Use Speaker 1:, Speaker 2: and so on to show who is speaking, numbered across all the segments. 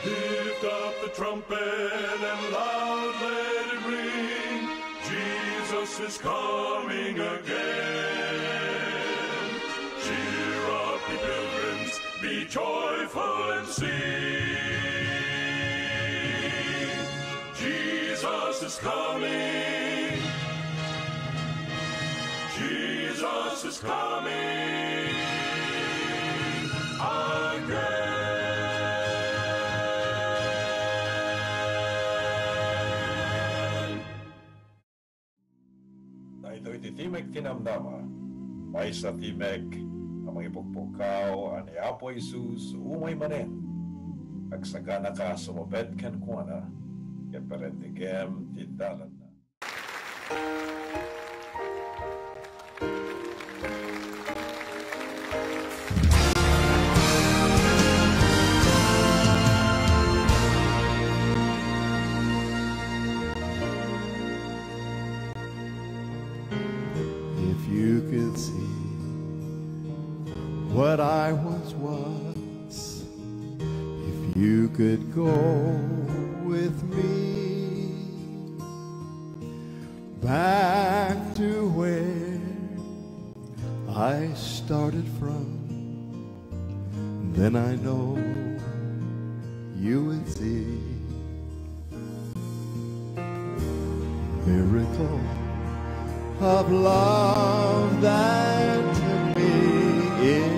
Speaker 1: Lift up the trumpet and loud let it ring. Jesus is coming again. Cheer up, ye pilgrims, be joyful and sing. Jesus is coming. Jesus is coming again.
Speaker 2: Ito'y titimek tinamnama, may sa timek, ang mga ipugpukaw, ani Apo Jesus, umay manen. Agsagana ka sumabed kan kuana, keperendigem tindalan na.
Speaker 3: You could see what I once was, if you could go with me back to where I started from, then I know you would see miracle of love that took me in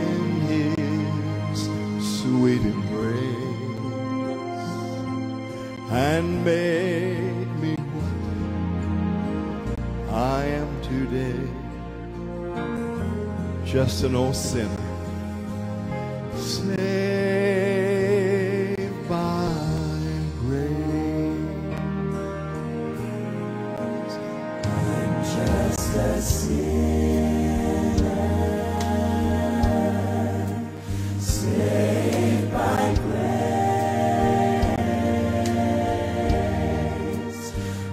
Speaker 3: his sweet embrace and made me what I am today, just an old sinner saved by grace. I'm just a sinner saved by grace.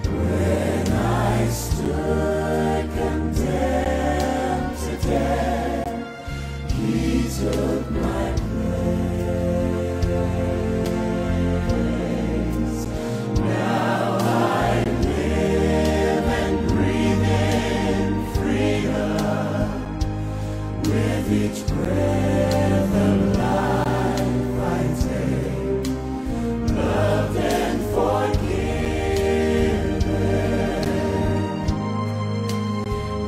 Speaker 3: When I stood condemned to death, he took my place. Now I live and breathe in freedom with each breath of life I take, loved and forgiven,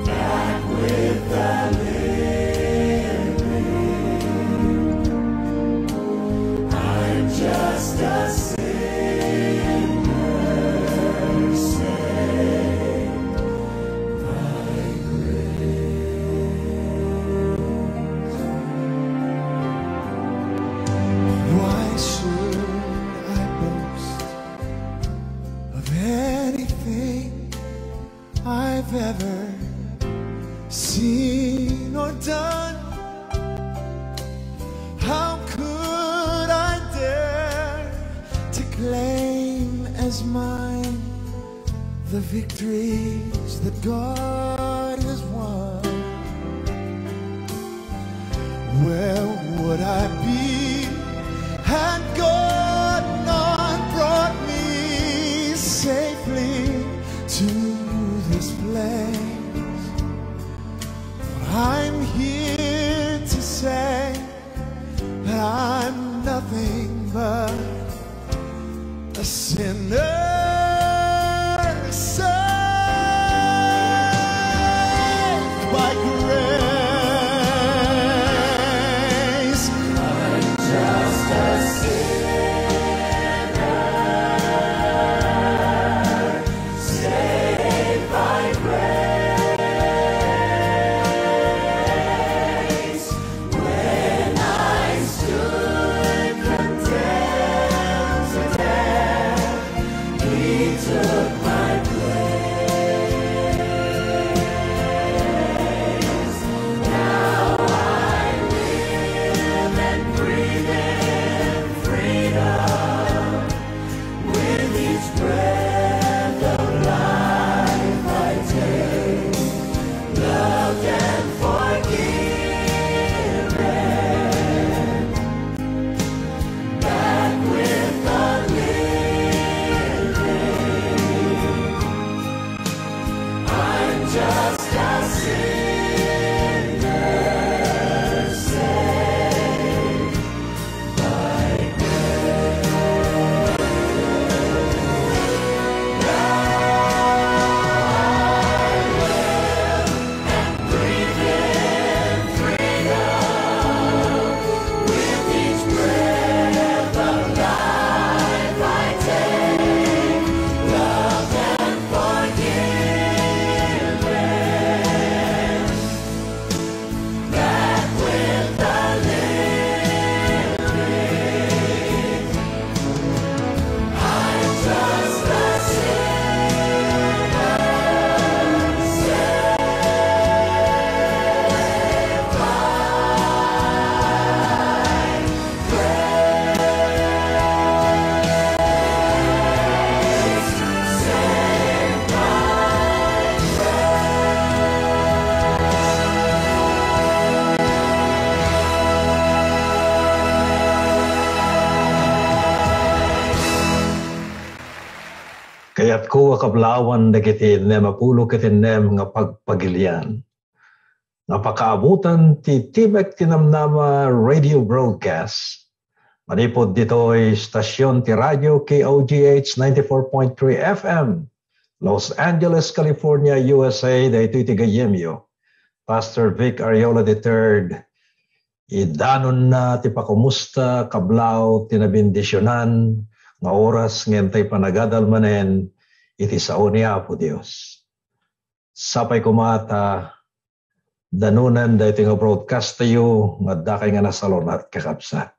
Speaker 3: back with the living. I'm just a sinner saved by grace. Why should I boast of anything I've ever seen or done? How could I dare to claim as mine the victories that God has won? Where would I be had God not brought me safely to this place? I'm here to say that I'm nothing but a sinner saved by grace. I'm just a sinner saved by grace. When I stood condemned to death,
Speaker 4: Kayat ko kablawan dagiti mapulo kitinem nga pagpagilian. Nga pakaabutan ti Timek Tinamnama radio broadcast. Manipod dito'y stasyon ti radyo KOGH 94.3 FM, Los Angeles, California, USA. Dahito'y ti Gayemyo. Pastor Vic Ariola III. Idanon na ti pakumusta kablaw tinabindisyonan nga oras ngentay panagadalmanen iti sao ni Apo Dios. Sapay kumata danunan dahito nga broadcast tayo nga kay nga nasalon at kakapsat.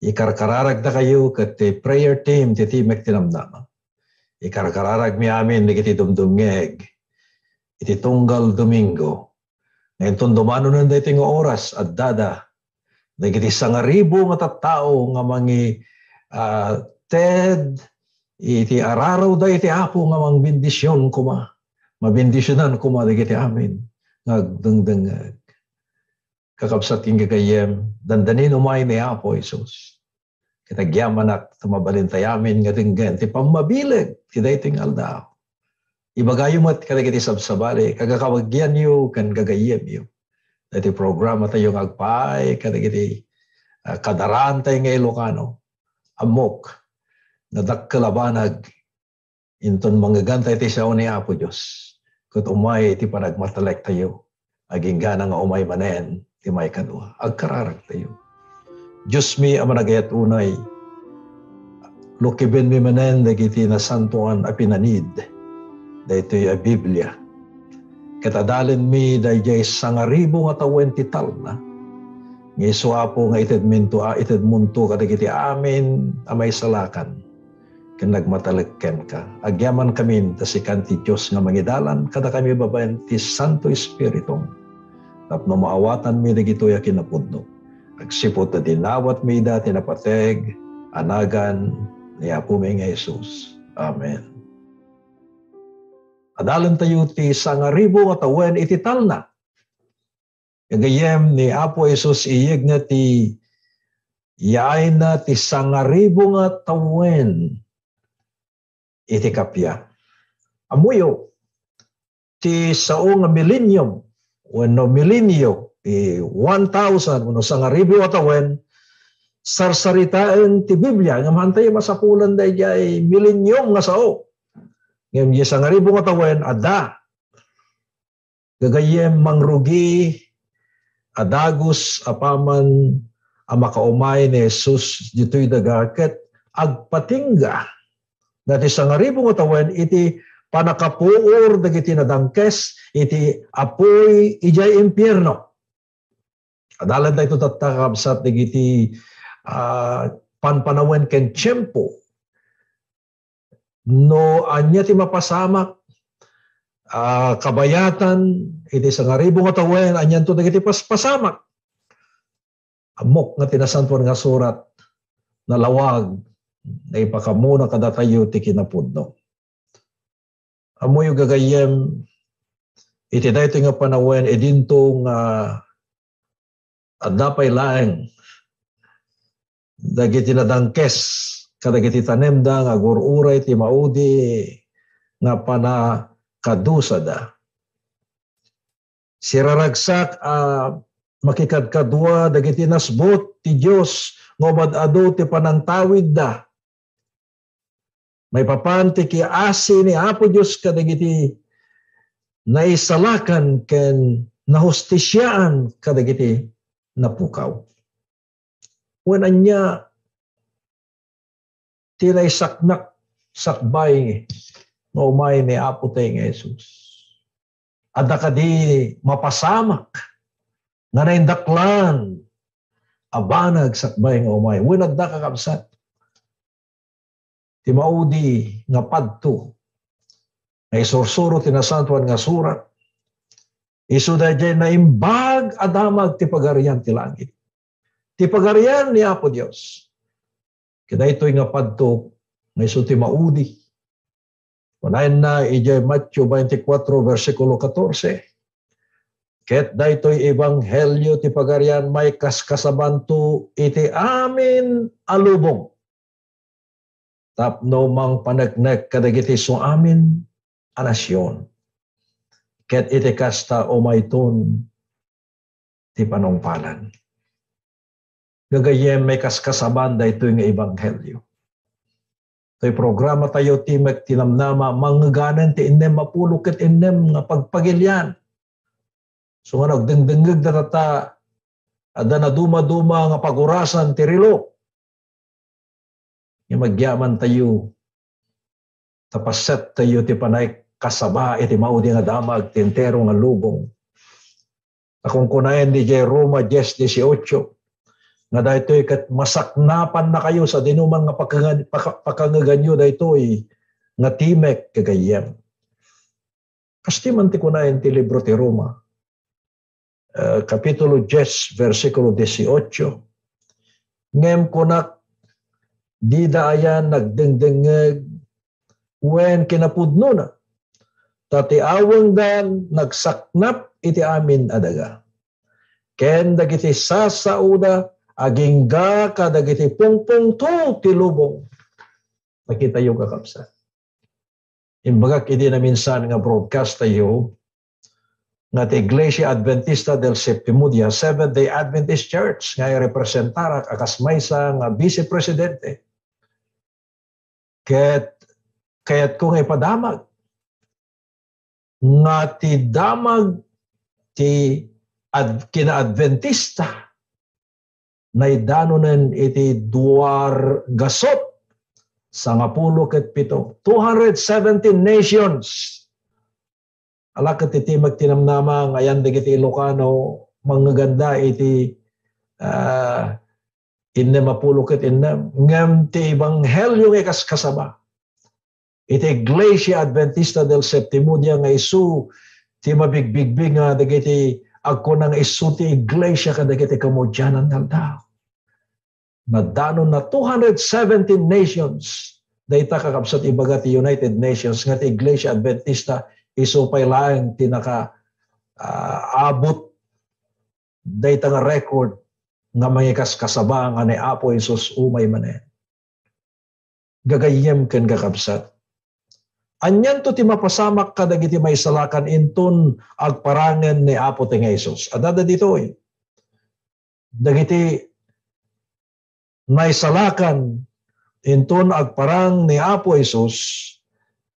Speaker 4: Ikarkararag na kayo kat ti prayer team ti Timek Tinamnama. Ikarkararag mi amin ni iti dumdumngeg iti tunggal Domingo. Ngayon tundumano na dahito nga oras at dada na iti 1,000 nga tattao nga mangi Ted, iti araraw da iti Apo nga mang bendisyon kuma. Mabendisyonan kuma da iti amin. Ngagdengdengag. Kakabsat king gagayem, dandanin umay ni Apo Isus. Kitagyaman at tumabalintay amin nga tinggan, ti pamabilag, ti dahiting aldaw. Ibagayo mo't kadagiti sabsabali, kagakawagyan yu, kan gagayem yu. Dati programa tayo ngagpay, kadagiti kadaraan tayo nga Ilocano. Amok, nadagkalabanag, inton manggagantay ti sao ni Apo Diyos. Kut umay ti panagmatalek tayo, aging gana nga umay manen, ti may kanwa, agkararag tayo. Diyos mi amanagayat unay, lukibin mi manen, dagiti na santuan a pinanid, dahito'y a Biblia. Katadalin mi, dahito'y 1,000 nga tawen ti tal na, Ngiso Apo nga ited munto kadagiti amin amay salakan. Ken nagmatalagken ka. Agyaman kami tasikan ti Dios nga mangidalan kada kami babaen ti Santo Espiritu. Tapno maawatan mi dagitoy a kinapudno. Agsipot na dinawat mi da tinapateg anagan ni Apo mi nga Jesus. Amen. Adalan tayo ti 1,000 nga tawen iti talna. Kagayem ni Apo Jesus iyeg na ti yaay na ti 1,000 nga tawen iti kapya. Amuyo ti sao nga millennium wenno milenyo ti 1,000 wenno 1,000 nga tawen sarsaritaan ti Biblia nga mantay masapulan dayjay millennium nga sao. Ngem di 1,000 nga tawen adda gagayem mangrugi adagos apaman ang makaumay ni Jesus dito'y dagaket agpatingga dati 1,000 nga tawen iti panakapuor dagiti nadangkes iti apoy ijay impyerno. Adalan da ito tatakabsat dagiti panpanawen ken tiyempo no anya ti mapasamak kabayatan iti 1,000 nga tawen anyan to dagiti paspasamak. Amok nga tinasantuan nga surat na lawag na ipakamuna kadatayo ti kinapudno. Amoy gagayem iti dayto nga panawen edinto nga adda pay laeng dagiti nadangkes kadagiti tanemda nga agururay ti maudi nga panakadusada. Siraragsak makikadkadwa dagiti nasbot ti Dios ngobad adu ti panantawid da. May papanti ki asi ni Apo Dios kadagiti naisalakan ken nahustisyaan kadagiti napukaw. Wen anya tilay saknak sakbay nga umay ni Apo tay nga Jesus. Adda kadi mapasamak nga naindaklan abanag sakbay nga umay. Wen adda kakabsat ti maudi nga padto nga isursuro tinasantuan nga surat isu dayjay naimbag adamag ti pagarian ti langit. Ti pagarian ni Apo Dios. Kadaytoy nga padto nga isu ti maudi. Kunayan na ijay Matthew 24 versikulo 14. Ket daytoy ebanghelyo ti pagarian may kaskasabanto iti amin alubong. tapno mang panagnek kadagiti so amin anasyon. Ket iti kasta o mayton ti panungpalan. Gagayem may kaskasaban da ito yung ebanghelyo. Ito'y programa tayo timek tinamnama mangaganan ti inem mapulok ket inem nga pagpagilyan. So nga nagdengdengeg da tata ada na duma-duma nga pagurasan ti rilo. Yung magyaman tayo tapaset tayo ti panay kasaba iti maudi nga damag ti entero nga lubong. Akong kunayan di Roma 10:18 nga daytoy ket masaknapan na kayo sa dinuman nga pakangaganyo daytoy nga timek kagayem. Kasti man ti kunayan ti libro ti Roma. Kapitulo 10, versikulo 18. Ngem kunak di daayan nagdengdengeg wen kinapudno na. Tati awang dan nagsaknap iti amin adaga. Ken dagiti sasauda agingga kadagiti pungpung to ti lubong. Nakita yung kakapsa. Imbagak iti na minsan nga broadcast tayo nga ti Iglesia Adventista del Séptimo Día, Seventh-day Adventist Church, nga representara akas maysa nga vice-presidente. Kaya't kung ipadamag, nga ti damag ti kina-Adventista na idanonen iti duar gasot sa nga 17. 217 nations. Alak iti magtinamnama ngayon digiti Ilocano manggaganda iti innem mapulok ket innem ngem ti ebanghelyo nga kasaba. Iti Iglesia Adventista del Séptimo Día nga isu ti mabigbigbig nga dagiti agkunang isu ti Iglesia kadagiti kamudyanan nga tao. Nadanon na 217 nations. Dayta kakabsat ibaga ti United Nations nga ti Iglesia Adventista isupay lang tinaka abot dayta nga record nga mangikas kasaba nga ni Apo Isus umay manen. Gagayem ken kakabsat. Anyan to ti mapasamak kadagiti may salakan inton agparangen ni Apo ti nga Isus. Adada ditoy. Dagiti may salakan inton agparang ni Apo Isus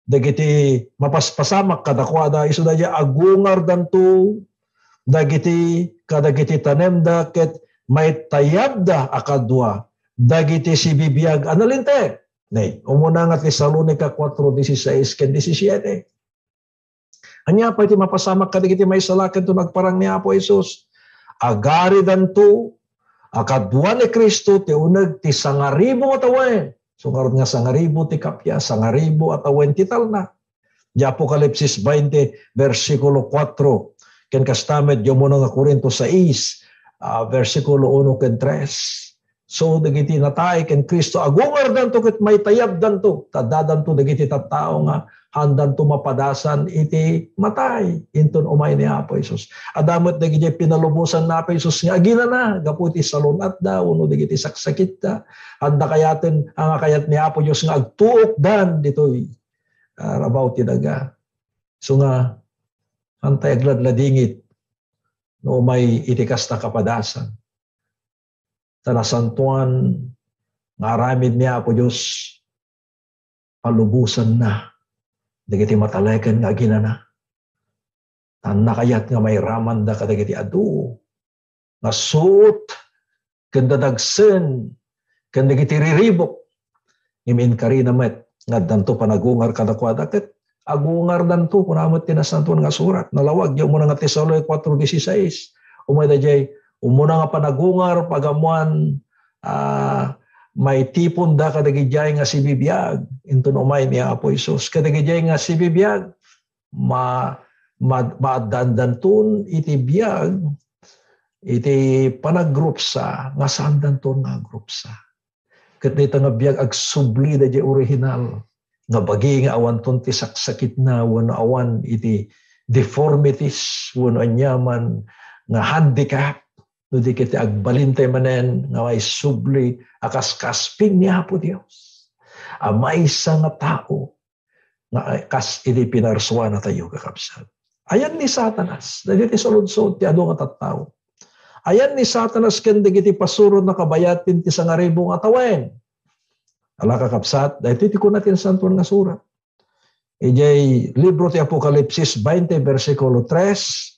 Speaker 4: dagiti mapaspasamak kadakwada isu dadya agungar danto dagiti kadagiti tanemda ket may tayabda akadwa dagiti si bibiyag analinte nay umuna nga Tesalonica 4:16 ken 17. Anya pa iti mapasamak kadagiti may salaken to nagparang ni Apo Isus agari danto akadwa ni Kristo ti uneg ti 1,000 atawen. So karon nga 1,000 ti kapya, 1,000 atawen ti talna. Di Apokalipsis 20, versikulo 4. Ken kastamet yung muna nga Korinto 6, versikulo 1 ken 3. So dagiti natay ken Kristo agungar danto ket may tayab danto. Tadadan to dagiti tattao nga handan to mapadasan iti matay inton umay ni Apo Isus. Adamot dagiti pinalubusan na Apo Isus nga agina na gaputi salunat da uno dagiti saksakit da. Handa kayaten ang kayat ni Apo Dios nga agtuok dan ditoy rabaw ti daga. So nga antay agladladingit no umay iti kasta kapadasan. Tanasantuan nga aramid ni Apo Dios palubusan na dagiti mataleken nga ginana. Tan nakayat nga may raman da kadagiti adu. Nga suot ken dadagsen ken dagiti riribok. Imin kari namet nga danto panagungar kadakwada ket agungar danto kunamot tinasantuan nga surat. Nalawag yung muna nga Tesalonica 4:16. Umay dayay umuna nga panagungar pagamuan may tipon da kadagijay nga si bibiyag inton umay ni Apo Isus kadagijay nga si bibiyag maaddandanton iti biyag iti panaggrupsa nga saan danton nga grupsa ket dita nga biyag agsubli da original nga bagi nga awan ton ti saksakit na wenno awan iti deformities wenno anyaman nga handicap no di kita agbalintay manen nga may subli akas kasping ni Apo Dios. maysa nga tao nga kas iti pinarswa na tayo kakabsat. Ayan ni Satanas, dagiti saludsod ti adu nga tattao. Ayan ni Satanas ken dagiti pasurod na kabayatin ti 1,000 nga tawen. Ala kakabsat, dahito ti kunatin santuan nga surat. Ijay libro ti Apokalipsis 20 versikulo 3.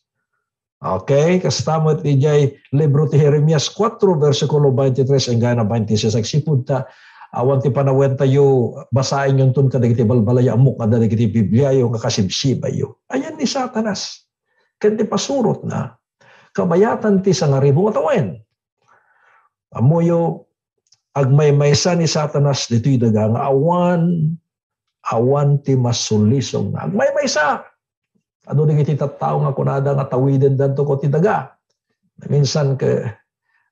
Speaker 4: Okay, kastamot ijay libro ti Jeremias 4 versikulo 23 hanggang 26. Sipud ta awan ti panawen tayo basahin yung tun kadagiti balbalaya amok kada dagiti Biblia yung kakasibsibay yo. Ayan ni Satanas. Ken ti pasurot na kabayatan ti 1,000 nga tawen. Amoyo agmaymaysa ni Satanas dito'y daga nga awan ti masulisong na agmaymaysa. Ano dagiti tattao nga kunada nga tawiden danto ko ti daga. Minsan ke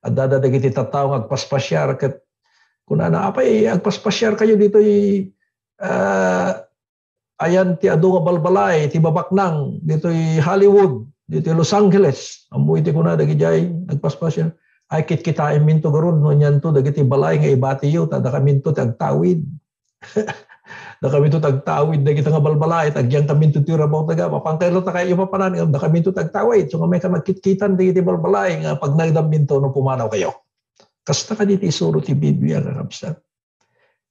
Speaker 4: adada dagiti tattao nga agpaspasyar ket kunana apay agpaspasyar kayo dito ayan ti adu nga balbalay ti babaknang dito Hollywood, dito Los Angeles. Amoy ti kunada gijay agpaspasyar. Ay kit-kita minto garon no nyan to dagiti balay nga ibatiyo tada kaminto tagtawid. Da kaminto tagtawid dagiti nga balbalay tagyang kaminto ti rabaw taga mapangkaylo ta kayo papanan da kaminto tagtawid so nga may ka magkit-kitan dagiti balbalay nga pag nagdaminto no pumanaw kayo. Kasta ka diti isuro ti Biblia kakabsat.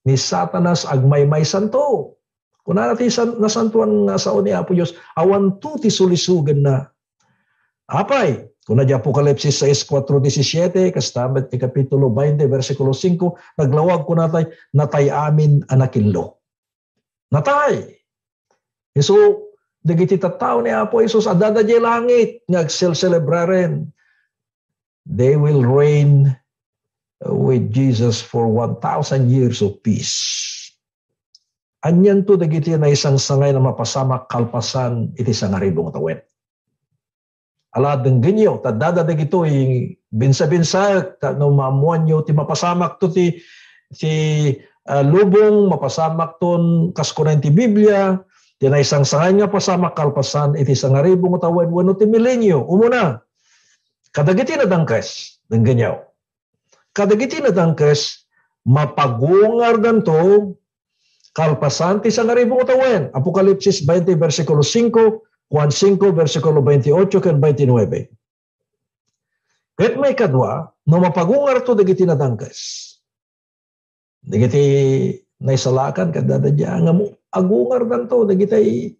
Speaker 4: Ni Satanas agmaymay santo. Kuna natin nasantuan nga sao ni Apo Diyos awan tu ti sulisugan na. Apay kuna di Apokalipsis 6:4-17, kastamet ti Kapitulo 20, versikulo 5, naglawag ko natay amin anakinlo. Natay! So, dagiti tattao ni Apo Isus, adada di langit, nag-celebraren. They will reign with Jesus for 1,000 years of peace. Anyan to dagiti na isang sangay na mapasamak kalpasan iti 1,000 nga tawen. Ala denggenyo tadada dagito binsa-binsa no mamuan yo ti mapasamak to ti lubong mapasamak ton kaskunan ti Biblia ti na isang sangay nga pasamak kalpasan iti 1,000 nga tawen wenno ti milenyo umuna kadagiti na dangkes denggenyo kadagiti na dangkes mapagungar danto kalpasan ti 1,000 nga tawen. Apokalipsis 20 versikulo 5, Juan 5, versikulo 28 ken 29. Ket may kadwa, no mapagungar to dagiti nadangkes. Dagiti naisalakan kadadadya nga mo agungar danto dagiti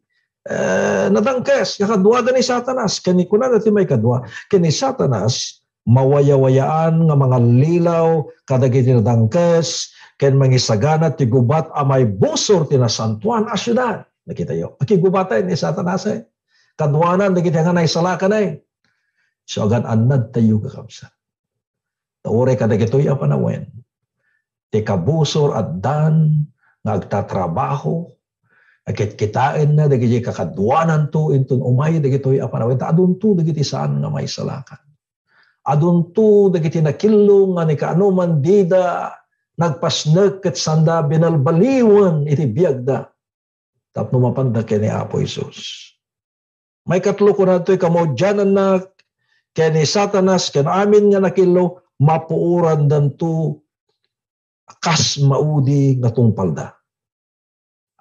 Speaker 4: nadangkes kakadwa ni Satanas kani kunana ti may kadwa kani Satanas mawaya-wayaan nga mga lilaw kadagiti nadangkes ken mangisagana ti gubat amay busor ti nasantuan a syudad. Nakita yo. Akigubatan ni Satanas kadwanan dagiti nga naisalakan ay. So agan annad tayo kakabsat. Taore kadagitoy a panawen. Ti kabusor at dan nga agtatrabaho akit kitain na dagiti kakadwanan to intun umay dagitoy a panawen ta adun to dagiti saan nga maisalakan. Adun to dagiti nakillo nga ni kaanuman dida nagpasnek ket sanda binalbaliwan iti biagda. Tapno mapanda kini Apo Isus. May katlo ko na ito'y kamodyanan na kini Satanas, ken amin nga nakilo, mapuuran danto kas maudi nga tungpalda.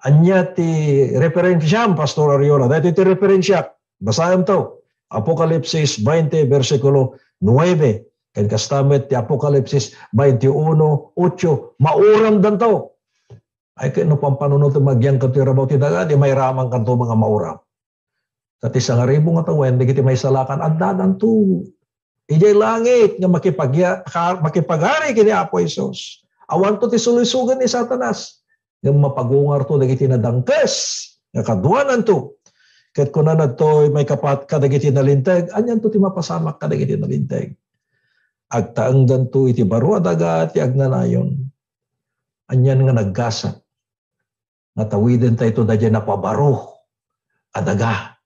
Speaker 4: Anya ti referensyam, Pastor Ariola. Dahil ti referensya, basahin to. Apokalipsis 20, versikulo 9. Ken kastamet ti Apokalipsis 21:8. Mauram danto. Ay kano pampanunod magyang kanto rabaw ti daga, di may ramang kanto mga mauram. Tati 1,000 nga tawen, di kiti may salakan, at dadan to. Ijay langit nga makipagari kini Apo Isus. Awan to ti sulisugan ni Satanas. Nga mapagungar to, dagiti na dangkes. Nga kadwanan to. Ket kunan to may kapat kadagiti nalinteg, anyan to ti mapasamak kadagiti nalinteg. Agtaangdan to iti baro adaga ti agnanayon. Anyan nga naggasat. Nga tawiden tayo ito dadya napabaro adaga.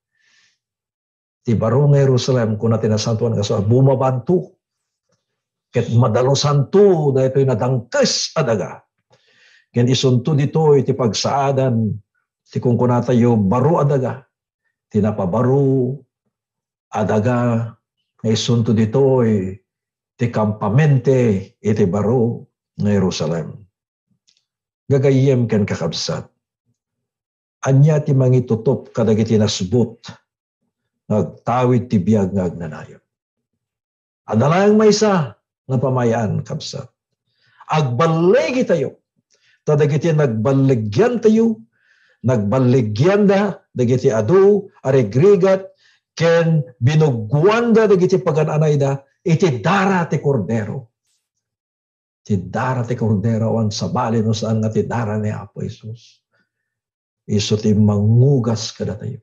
Speaker 4: Ti baro nga Jerusalem kung natin nasantuan ka sa bumabanto. Ket madalosan to dahil ito'y nadangkes adaga. Ken isunto dito iti pagsaadan ti kung kunatayo baro adaga. Tinapabaro adaga nga isunto dito ti kampamente iti baro nga Jerusalem. gagayem ken kakabsat. Anya ti mangitutop kadagiti nasbut, nagtawid ti biyag nga agnanayon. Adalayang maysa nga pamayaan kabsat. Agbalegi tayo, tadagiti nagbaligyan tayo, nagbaligyan da, dagiti adu, arigrigat, ken binugwan da, dagiti pagananay da, iti dara ti kordero. Ti dara ti kordero, ang sabali no saan nga ti dara ni Apo Jesus. Iso ti mangugas kada tayo.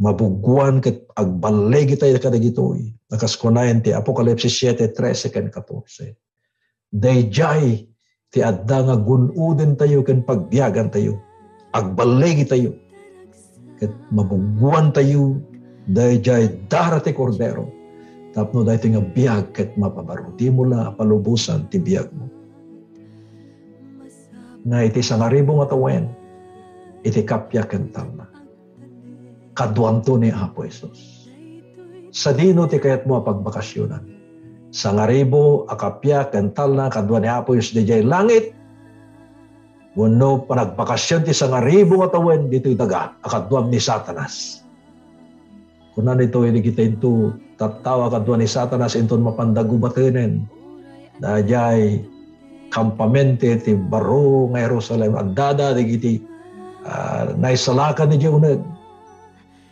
Speaker 4: Mabugwan ket agbalegi tayo kadagitoy. Nakaskunayan ti Apokalipsis 7:13 ken 14. Dayjay ti adda nga gunuden tayo ken pagbiyagan tayo. Agbalegi tayo. Ket mabugwan tayo dayjay dara ti kordero. Tapno daytoy nga biyag ket mapabaruti mo la palubusan ti biyag mo. Na iti sangaribong atawen iti kapya kental na. Kaduamto ni Apo Jesus. Sa dino ti kayat mo pagbakasyonan. Sa ngaribo, akapya, kental na, kadwa ni Apo Jesus di jay langit. Wano panagbakasyon ti sa ngaribo nga tawen, dito'y daga, akadwam ni Satanas. Kunan ito, hindi kita ito, tatawa kadwa ni Satanas, ito mapandagubatinin. Dajay, kampamente ti baro nga Jerusalem, agdada, digiti, naisalakan ni Jonag.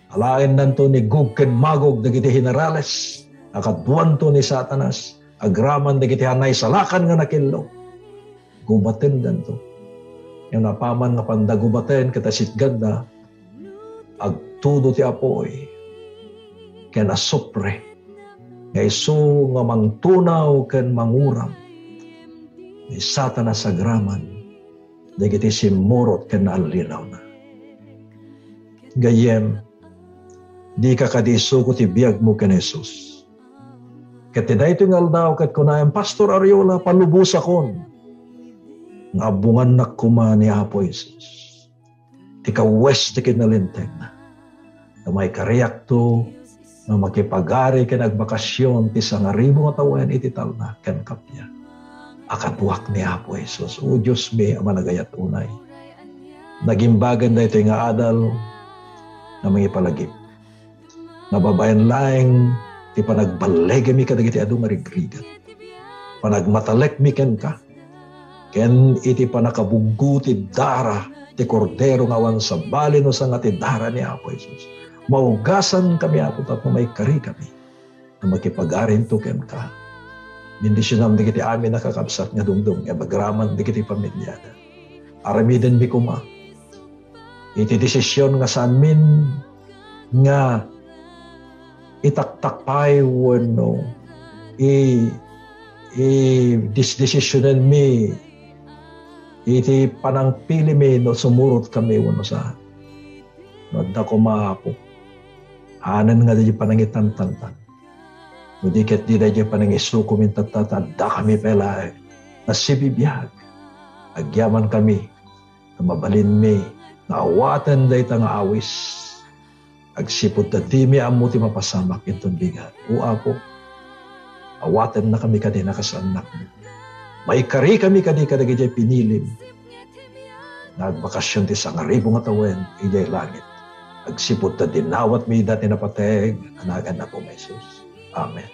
Speaker 4: Alain nanto ni Gog ken Magog dagiti generales. Akadwan to ni Satanas. Agraman dagiti naisalakan nga nakillo. Gubaten danto. Yung napaman nga pandagubaten katasitgad na agtudo ti apoy. Ken asupre. Nga isu nga mangtunaw ken manguram. Ni Satanas agraman. Dagiti simurot ken naalinaw na. Gayem, di ka kadiso ko ti biyag mo ken Jesus. Ket daytoy nga aldaw ket kunayam Pastor Ariola palubos akon. Nga abungan na kuma ni Apo Jesus. Ti kawes ti kinalinteg na. Na may kariyak to na makipagari ken nagbakasyon ti sangaribo nga tawen iti talna ken kapya. Akatwak ni Apo Jesus. O Diyos mi, amanagayat unay. Nagimbagan na ito nga adal na mga palagip. Nababayan laing ti panagbalega mi kadagiti adu marigrigat. Panagmatalek mi ken ka. Ken iti panakabugo ti dara ti kordero ngawan sa bali no sa nga ti dara ni Apo Jesus. Maugasan kami Apo tapno may kari kami na makipagarin to ken ka. Bendisyon di kiti amin nakakabsat nga dumdum, nga bagraman di kiti pamilyada. Aramiden mi kuma. Iti desisyon nga sa amin nga itaktakpay wano desisyonan mi iti panangpili mi no sumurot kami wano sa nagda ko maapo. Anan nga di panangitan-tantan. Hindi ket di na dyan panangisu kumintatata, da kami pala nasibibiyag. Agyaman kami, na mabalin mi, na awatan da ita nga awis. Agsipot na di mi amuti mapasamak itong bigat. O Apo, awatan na kami kadi nakasanak mo. May kari kami kadi kadagi dyan pinilim. Nagbakasyon ti sangaribo nga tawen, ijay langit. Agsipot na dinawat mi dati napateg, anagan na po, Jesus. Amen.